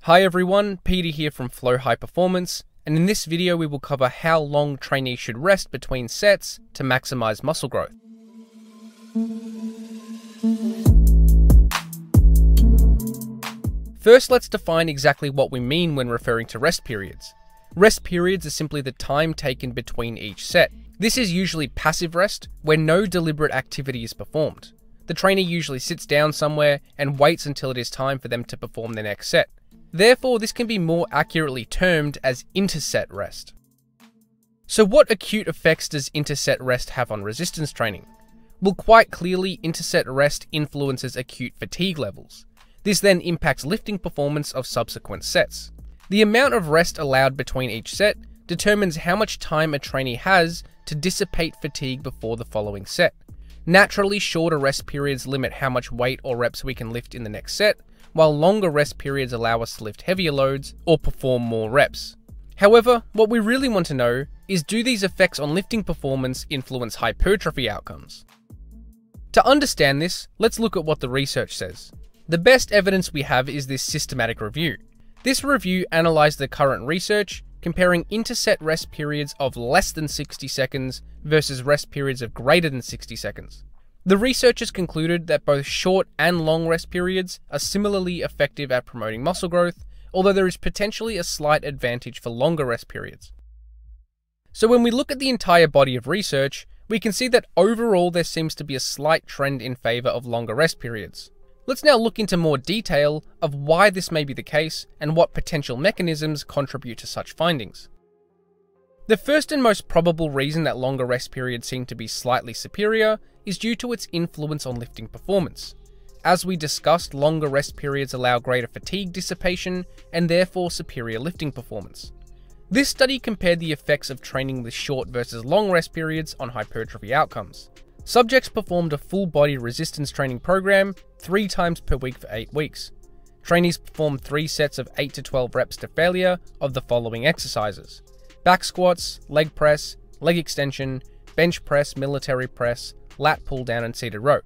Hi everyone, Peter here from Flow High Performance, and in this video we will cover how long trainees should rest between sets to maximize muscle growth. First, let's define exactly what we mean when referring to rest periods. Rest periods are simply the time taken between each set. This is usually passive rest, where no deliberate activity is performed. The trainee usually sits down somewhere and waits until it is time for them to perform their next set. Therefore, this can be more accurately termed as interset rest. So what acute effects does interset rest have on resistance training? Well, quite clearly, interset rest influences acute fatigue levels. This then impacts lifting performance of subsequent sets. The amount of rest allowed between each set determines how much time a trainee has to dissipate fatigue before the following set. Naturally, shorter rest periods limit how much weight or reps we can lift in the next set, while longer rest periods allow us to lift heavier loads or perform more reps. However, what we really want to know is, do these effects on lifting performance influence hypertrophy outcomes? To understand this, let's look at what the research says. The best evidence we have is this systematic review. This review analysed the current research, comparing interset rest periods of less than 60 seconds versus rest periods of greater than 60 seconds. The researchers concluded that both short and long rest periods are similarly effective at promoting muscle growth, although there is potentially a slight advantage for longer rest periods. So when we look at the entire body of research, we can see that overall there seems to be a slight trend in favour of longer rest periods. Let's now look into more detail of why this may be the case and what potential mechanisms contribute to such findings. The first and most probable reason that longer rest periods seem to be slightly superior is due to its influence on lifting performance. As we discussed, longer rest periods allow greater fatigue dissipation and therefore superior lifting performance. This study compared the effects of training with short versus long rest periods on hypertrophy outcomes. Subjects performed a full-body resistance training program 3 times per week for 8 weeks. Trainees performed 3 sets of 8 to 12 reps to failure of the following exercises: back squats, leg press, leg extension, bench press, military press, lat pull down and seated row.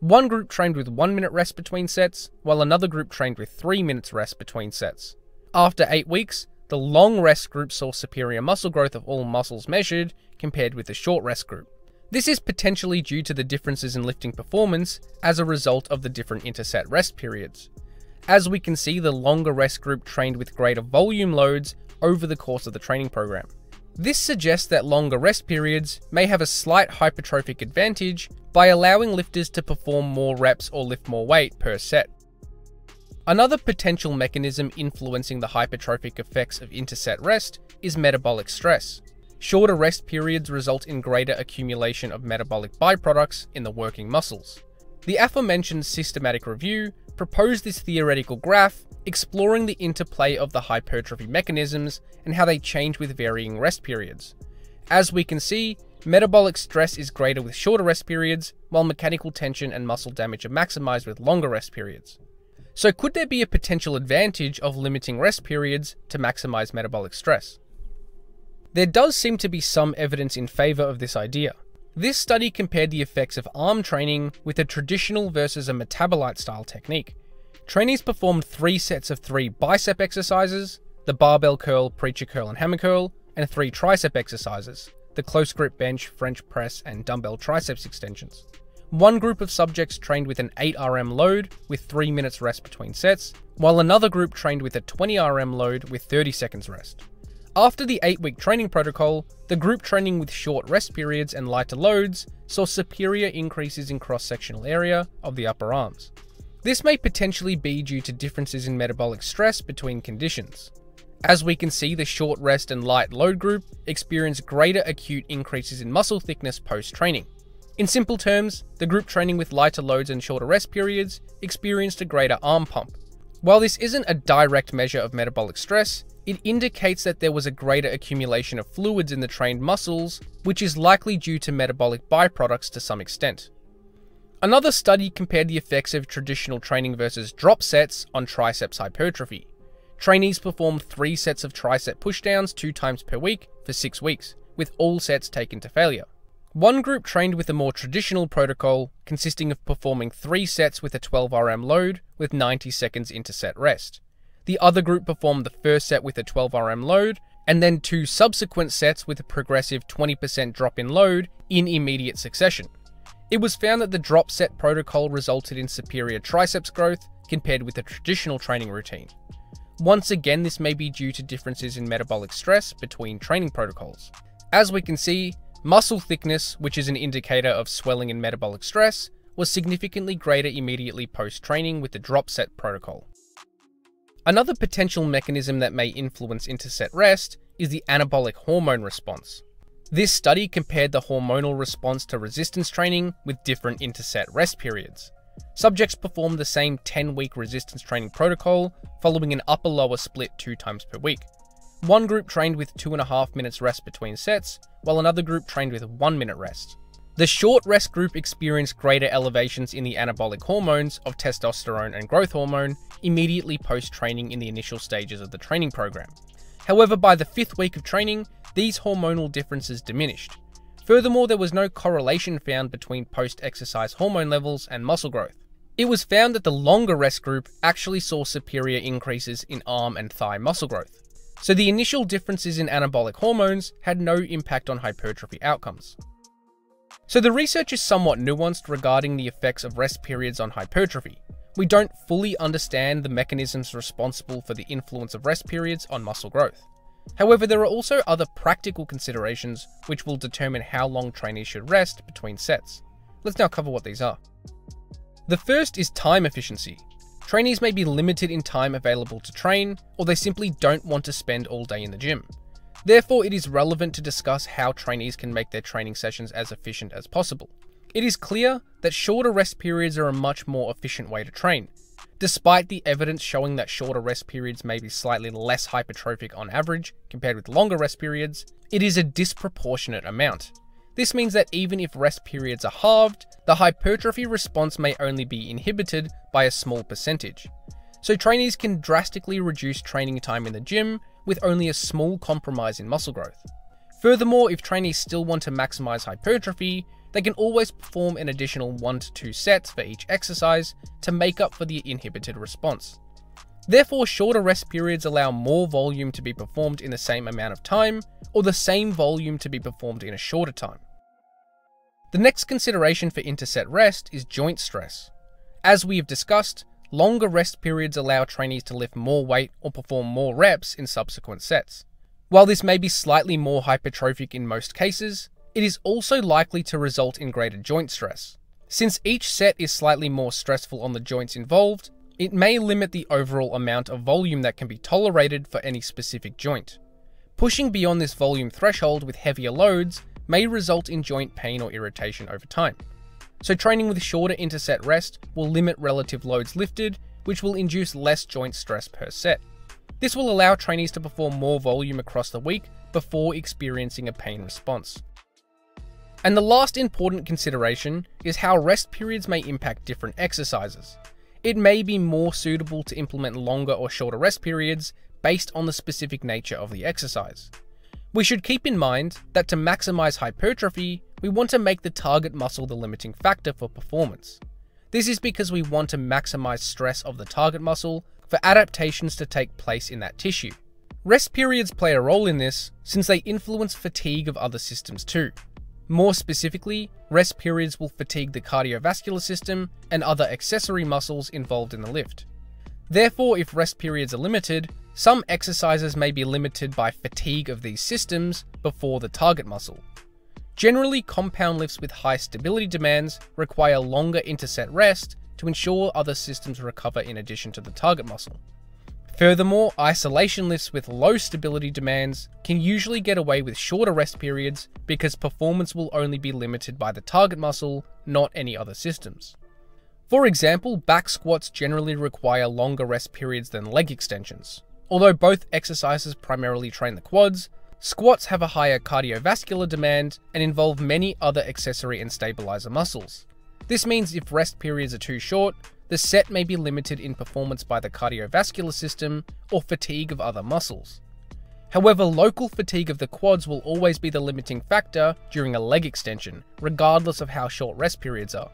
One group trained with 1 minute rest between sets, while another group trained with 3 minutes rest between sets. After 8 weeks, the long rest group saw superior muscle growth of all muscles measured compared with the short rest group. This is potentially due to the differences in lifting performance as a result of the different interset rest periods. As we can see, the longer rest group trained with greater volume loads over the course of the training program. This suggests that longer rest periods may have a slight hypertrophic advantage by allowing lifters to perform more reps or lift more weight per set. Another potential mechanism influencing the hypertrophic effects of interset rest is metabolic stress. Shorter rest periods result in greater accumulation of metabolic byproducts in the working muscles. The aforementioned systematic review proposed this theoretical graph exploring the interplay of the hypertrophy mechanisms and how they change with varying rest periods. As we can see, metabolic stress is greater with shorter rest periods, while mechanical tension and muscle damage are maximized with longer rest periods. So could there be a potential advantage of limiting rest periods to maximize metabolic stress? There does seem to be some evidence in favor of this idea. This study compared the effects of arm training with a traditional versus a metabolite style technique. Trainees performed 3 sets of 3 bicep exercises, the barbell curl, preacher curl and hammer curl, and 3 tricep exercises, the close grip bench, French press and dumbbell triceps extensions. One group of subjects trained with an 8 RM load with 3 minutes rest between sets, while another group trained with a 20 RM load with 30 seconds rest. After the 8-week training protocol, the group training with short rest periods and lighter loads saw superior increases in cross-sectional area of the upper arms. This may potentially be due to differences in metabolic stress between conditions. As we can see, the short rest and light load group experienced greater acute increases in muscle thickness post-training. In simple terms, the group training with lighter loads and shorter rest periods experienced a greater arm pump. While this isn't a direct measure of metabolic stress, it indicates that there was a greater accumulation of fluids in the trained muscles, which is likely due to metabolic byproducts to some extent. Another study compared the effects of traditional training versus drop sets on triceps hypertrophy. Trainees performed 3 sets of tricep pushdowns 2 times per week for 6 weeks, with all sets taken to failure. One group trained with a more traditional protocol, consisting of performing 3 sets with a 12 RM load with 90 seconds interset rest. The other group performed the first set with a 12 RM load, and then 2 subsequent sets with a progressive 20% drop in load in immediate succession. It was found that the drop set protocol resulted in superior triceps growth compared with a traditional training routine. Once again, this may be due to differences in metabolic stress between training protocols. As we can see, muscle thickness, which is an indicator of swelling and metabolic stress, was significantly greater immediately post-training with the drop set protocol. Another potential mechanism that may influence interset rest is the anabolic hormone response. This study compared the hormonal response to resistance training with different interset rest periods. Subjects performed the same 10-week resistance training protocol following an upper-lower split 2 times per week. One group trained with 2.5 minutes rest between sets, while another group trained with 1 minute rest. The short rest group experienced greater elevations in the anabolic hormones of testosterone and growth hormone immediately post-training in the initial stages of the training program. However, by the 5th week of training, these hormonal differences diminished. Furthermore, there was no correlation found between post-exercise hormone levels and muscle growth. It was found that the longer rest group actually saw superior increases in arm and thigh muscle growth. So the initial differences in anabolic hormones had no impact on hypertrophy outcomes. So the research is somewhat nuanced regarding the effects of rest periods on hypertrophy. We don't fully understand the mechanisms responsible for the influence of rest periods on muscle growth. However, there are also other practical considerations which will determine how long trainees should rest between sets. Let's now cover what these are. The first is time efficiency. Trainees may be limited in time available to train, or they simply don't want to spend all day in the gym. Therefore, it is relevant to discuss how trainees can make their training sessions as efficient as possible. It is clear that shorter rest periods are a much more efficient way to train. Despite the evidence showing that shorter rest periods may be slightly less hypertrophic on average compared with longer rest periods, it is a disproportionate amount. This means that even if rest periods are halved, the hypertrophy response may only be inhibited by a small percentage. So trainees can drastically reduce training time in the gym with only a small compromise in muscle growth. Furthermore, if trainees still want to maximize hypertrophy, they can always perform an additional 1 to 2 sets for each exercise to make up for the inhibited response. Therefore, shorter rest periods allow more volume to be performed in the same amount of time, or the same volume to be performed in a shorter time. The next consideration for interset rest is joint stress. As we have discussed, longer rest periods allow trainees to lift more weight or perform more reps in subsequent sets. While this may be slightly more hypertrophic in most cases, it is also likely to result in greater joint stress. Since each set is slightly more stressful on the joints involved, it may limit the overall amount of volume that can be tolerated for any specific joint. Pushing beyond this volume threshold with heavier loads may result in joint pain or irritation over time. So training with shorter interset rest will limit relative loads lifted, which will induce less joint stress per set. This will allow trainees to perform more volume across the week before experiencing a pain response. And the last important consideration is how rest periods may impact different exercises. It may be more suitable to implement longer or shorter rest periods based on the specific nature of the exercise. We should keep in mind that to maximize hypertrophy, we want to make the target muscle the limiting factor for performance. This is because we want to maximize stress of the target muscle for adaptations to take place in that tissue. Rest periods play a role in this since they influence fatigue of other systems too. More specifically, rest periods will fatigue the cardiovascular system and other accessory muscles involved in the lift. Therefore, if rest periods are limited, some exercises may be limited by fatigue of these systems before the target muscle. Generally, compound lifts with high stability demands require longer interset rest to ensure other systems recover in addition to the target muscle. Furthermore, isolation lifts with low stability demands can usually get away with shorter rest periods because performance will only be limited by the target muscle, not any other systems. For example, back squats generally require longer rest periods than leg extensions. Although both exercises primarily train the quads, squats have a higher cardiovascular demand and involve many other accessory and stabilizer muscles. This means if rest periods are too short, the set may be limited in performance by the cardiovascular system or fatigue of other muscles. However, local fatigue of the quads will always be the limiting factor during a leg extension, regardless of how short rest periods are.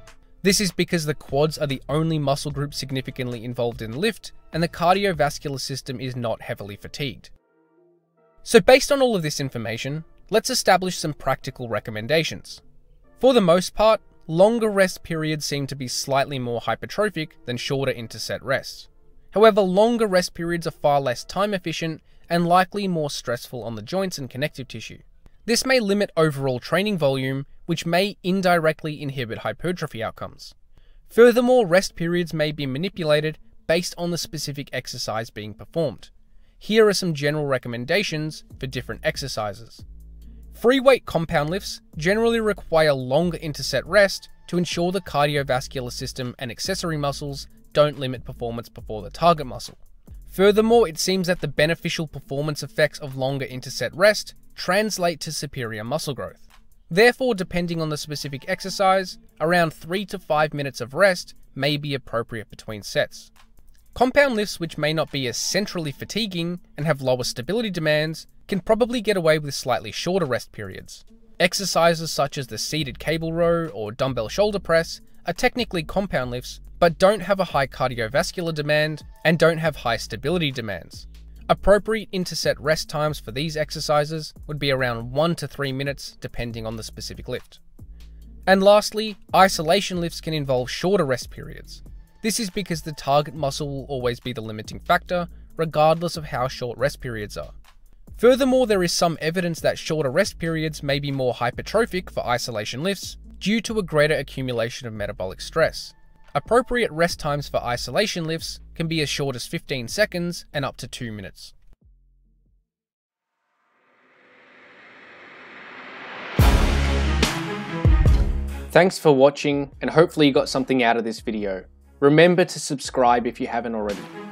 This is because the quads are the only muscle group significantly involved in the lift, and the cardiovascular system is not heavily fatigued. So based on all of this information, let's establish some practical recommendations. For the most part, longer rest periods seem to be slightly more hypertrophic than shorter interset rests. However, longer rest periods are far less time efficient and likely more stressful on the joints and connective tissue. This may limit overall training volume, which may indirectly inhibit hypertrophy outcomes. Furthermore, rest periods may be manipulated based on the specific exercise being performed. Here are some general recommendations for different exercises. Free weight compound lifts generally require longer interset rest to ensure the cardiovascular system and accessory muscles don't limit performance before the target muscle. Furthermore, it seems that the beneficial performance effects of longer interset rest translate to superior muscle growth. Therefore, depending on the specific exercise, around 3 to 5 minutes of rest may be appropriate between sets. Compound lifts, which may not be as centrally fatiguing and have lower stability demands, can probably get away with slightly shorter rest periods. Exercises such as the seated cable row or dumbbell shoulder press are technically compound lifts, but don't have a high cardiovascular demand and don't have high stability demands. Appropriate interset rest times for these exercises would be around 1 to 3 minutes depending on the specific lift. And lastly, isolation lifts can involve shorter rest periods. This is because the target muscle will always be the limiting factor, regardless of how short rest periods are. Furthermore, there is some evidence that shorter rest periods may be more hypertrophic for isolation lifts due to a greater accumulation of metabolic stress. Appropriate rest times for isolation lifts can be as short as 15 seconds and up to 2 minutes. Thanks for watching, and hopefully you got something out of this video. Remember to subscribe if you haven't already.